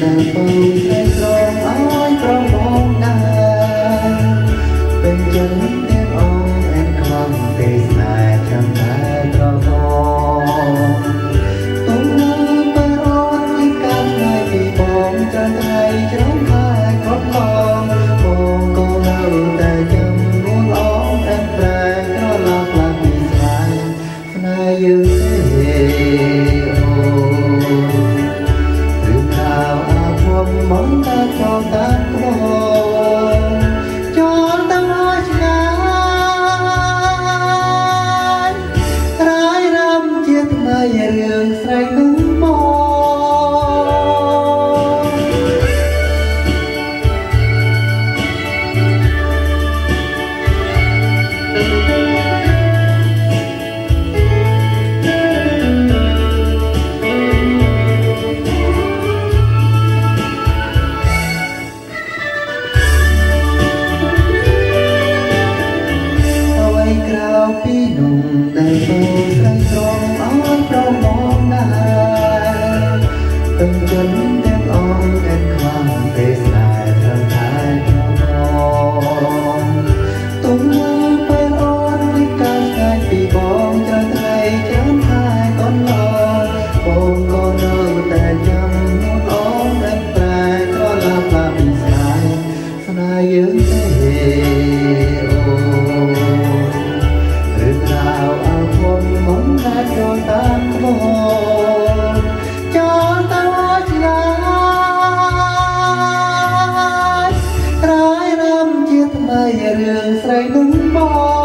ដែលបងតែស្រងឲ្យប្រមងណាពេលយើងទាំងអងអែនខ្លាំងទេស្នេហ៍ចាំតែប្រមងទុំនៅបើអូនពីកាលថ្ងៃពីបងចាំថ្ងៃច្រំខាយគ្រប់កងបងក៏នៅតែចាំនួនអងតែប្រែក្រឡប់ឡើងពីស្នេហ៍ស្នេហ៍យើងទេមកតែចូលតាមខ្លួនចូលតាមឲ្យឆ្ងាយរាយរំជាថ្មីរឿងស្រីនឹងមកពីនំដែលបងស្រីស្រងឲ្យប្រមងណាទាំងជន់ទាំងអងតែខ្លាំងទេស្នេហ៍ត្រឹមតែប្រមងទុំនៅពេលអូនពីកាលថ្ងៃពីបងចាំថ្ងៃចាំខែកូនឡបងក៏នៅតែចាំនួនអងតែប្រែក៏ឡាប់ឡាពីស្នេហ៍ស្នេហ៍យើងទេមកតែចូលតាមខ្លួនចូលតាមឲ្យឆ្ងាយរាយរំជាថ្មីរឿងស្រីនឹងមក